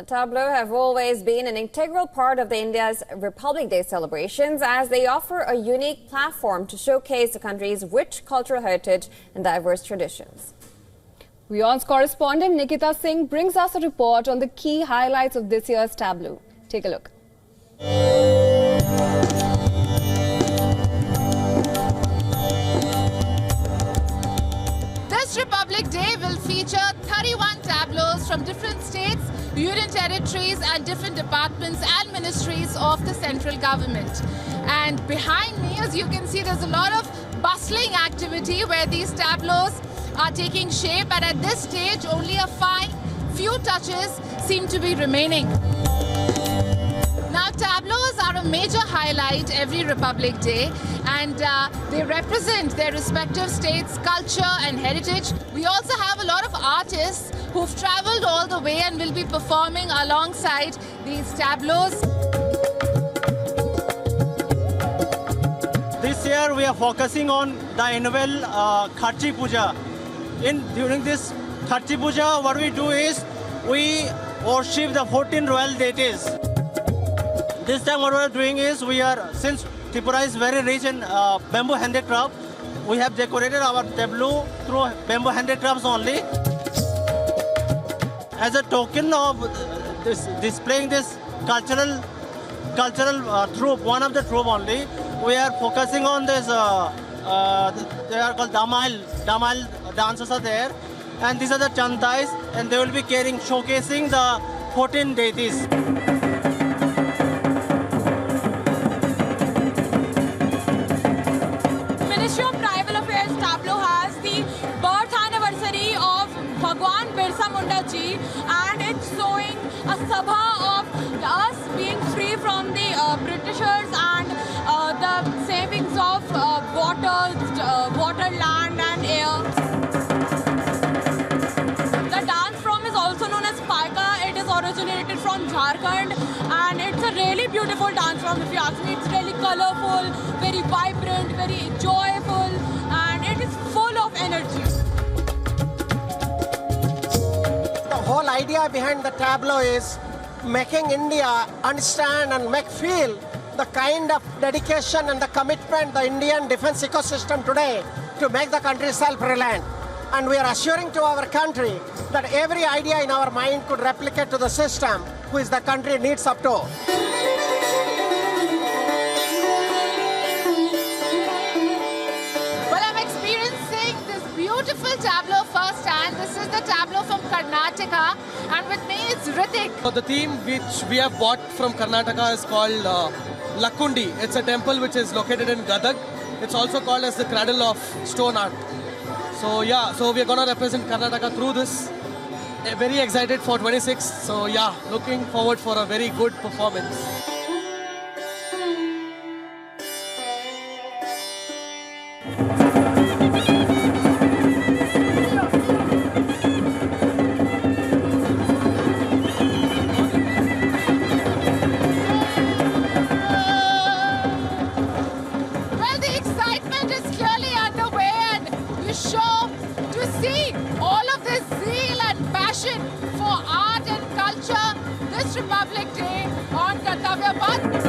Tableau have always been an integral part of India's Republic Day celebrations, as they offer a unique platform to showcase the country's rich cultural heritage and diverse traditions. WION's correspondent Nikita Singh brings us a report on the key highlights of this year's Tableau. Take a look. This Republic Day will feature 31 tableaus from different states, union territories and different departments and ministries of the central government. And behind me, as you can see, there's a lot of bustling activity where these tableaus are taking shape, and at this stage only a few touches seem to be remaining. Now, tableaus are a major highlight every Republic Day, and they represent their respective states' culture and heritage. We also have a lot of artists who've traveled all the way and will be performing alongside these tableaus. This year we are focusing on the annual Kharchi Puja. During this Kharchi Puja, what we do is we worship the 14 royal deities. This time what we are doing is since Tripura is very rich in bamboo handicraft, we have decorated our tableau through bamboo handicrafts only. As a token of displaying this cultural troupe, one of the troupe only, we are focusing on this, they are called Damail dancers are there, and these are the chantais, and they will be showcasing the 14 deities. Ministry of Tribal Affairs Tableau has the birth anniversary of Bhagwan Birsa Munda ji, and it's showing a sabha of us being free from the Britishers and the savings of water, land and air. The dance form is also known as Paika. It is originated from Jharkhand, and it's a really beautiful dance form. If you ask me, it's really colorful, very vibrant, very joyful, and it is full of energy. The whole idea behind the tableau is making India understand and make feel the kind of dedication and the commitment the Indian defense ecosystem today to make the country self-reliant. And we are assuring to our country that every idea in our mind could replicate to the system which the country needs up to. Well, I'm experiencing this beautiful tableau firsthand. This is the tableau from Karnataka, and with me it's Ritik. So the theme which we have bought from Karnataka is called Lakundi. It's a temple which is located in Gadag. It's also called as the cradle of stone art. So yeah, so we are going to represent Karnataka through this. Very excited for 26. So yeah, looking forward for a very good performance. Well, the excitement is clearly underway, and you show to see all of this zeal and passion for art and culture this Republic Day on Kartavya Path.